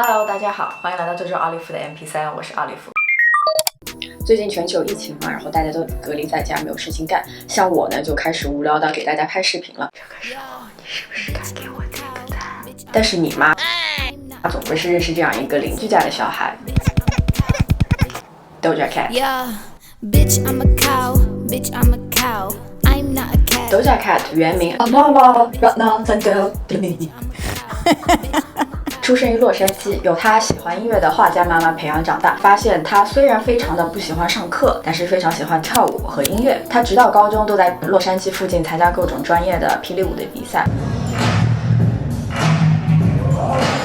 Hello， 大家好，欢迎来到这周奥利弗的 MP3， 我是奥利弗。最近全球疫情嘛，然后大家都隔离在家，没有事情干。像我呢，就开始无聊的给大家拍视频了。这个时候，你是不是该给我点个赞？但是你妈总归是认识这样一个邻居家的小孩 ，Doja Cat。Bitch, I'm a cow. Bitch, I'm a cow. I'm not a cat. Doja Cat 原名 Amara Ratnasinghe。出生于洛杉矶，由他喜欢音乐的画家妈妈培养长大。发现他虽然非常的不喜欢上课，但是非常喜欢跳舞和音乐。他直到高中都在洛杉矶附近参加各种专业的霹雳舞的比赛。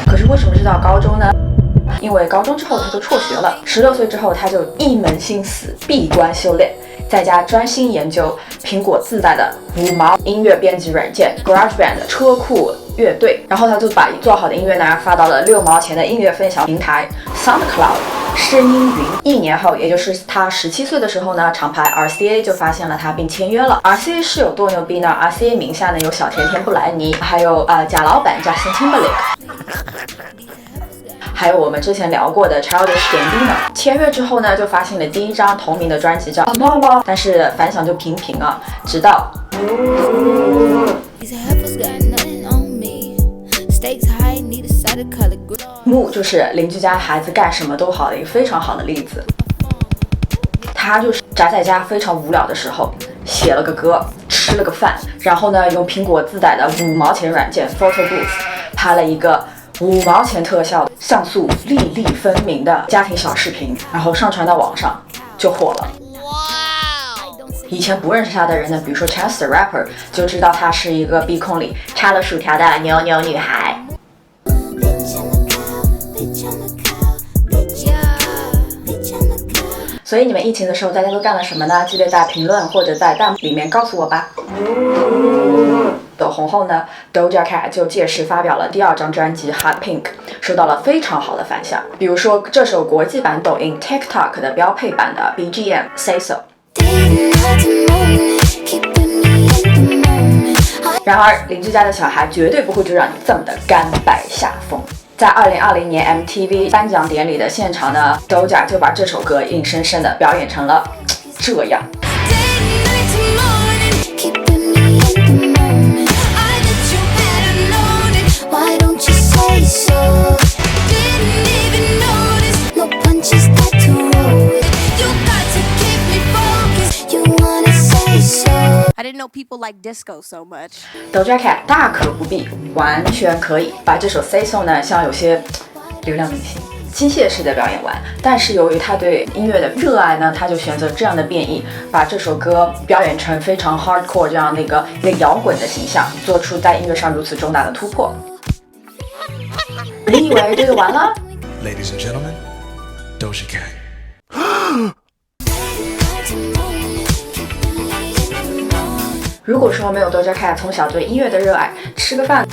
可是为什么是到高中呢？因为高中之后他就辍学了。16岁之后，他就一门心思闭关修炼，在家专心研究苹果自带的5毛音乐编辑软件 GarageBand 车库乐队，然后他就把做好的音乐呢发到了6毛钱的音乐分享平台 SoundCloud 声音云。1年后，也就是他17岁的时候呢，厂牌 RCA 就发现了他并签约了。RCA 是有多牛逼呢？ RCA 名下呢有小甜甜布莱尼，还有贾老板Justin Timberlake，还有我们之前聊过的 Childish Gambino。签约之后呢，就发行了第一张同名的专辑叫 Mama， 但是反响就平平啊，直到木就是邻居家孩子干什么都好的一个非常好的例子。他就是宅在家非常无聊的时候，写了个歌，吃了个饭，然后呢用苹果自带的5毛钱软件 Photo Booth 拍了一个5毛钱特效像素粒粒分明的家庭小视频，然后上传到网上就火了。以前不认识他的人呢，比如说 Chance the Rapper 就知道他是一个鼻孔里插了薯条的扭扭女孩。所以你们疫情的时候大家都干了什么呢？记得在评论或者在弹幕里面告诉我吧。走红后呢 Doja Cat 就借势发表了第2张专辑 Hot Pink， 收到了非常好的反响。比如说这首国际版抖音 TikTok 的标配版的 BGM Say So。然而邻居家的小孩绝对不会就让你这么的甘拜下风。在2020年 MTV 颁奖典礼的现场呢， Doja 就把这首歌硬生生的表演成了这样。I didn't know people like disco so much. Doja Cat 大可不必，完全可以把这首 Say So 呢，像有些流量明星机械式的表演完。但是由于他对音乐的热爱呢，他就选择这样的变异，把这首歌表演成非常 hardcore 这样的一个摇滚的形象，做出在音乐上如此重大的突破。你以为这就完了 ？Ladies and gentlemen, Doja Cat. 如果说没有 Doja Cat 从小对音乐的热爱，吃个饭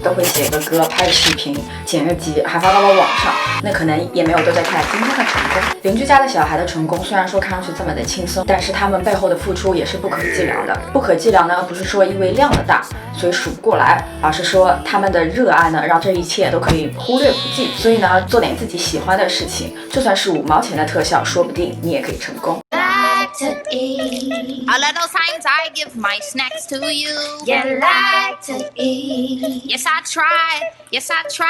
都会写个歌、拍个视频、剪个辑，还发到了网上，那可能也没有 Doja Cat 今天的成功。邻居家的小孩的成功，虽然说看上去这么的轻松，但是他们背后的付出也是不可计量的。不可计量呢，不是说因为量的大，所以数不过来，而是说他们的热爱呢，让这一切都可以忽略不计。所以呢，做点自己喜欢的事情，就算是5毛钱的特效，说不定你也可以成功。To eat. A lot of times I give my snacks to you. You like to eat. Yes, I try. Yes, I try.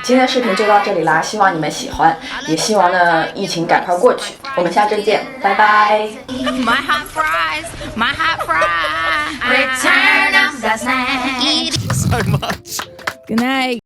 今天的视频就到这里啦，希望你们喜欢，也希望呢疫情赶快过去。我们下周见，拜拜。My hot fries, my hot fries. Return of the snack. So much. Good night.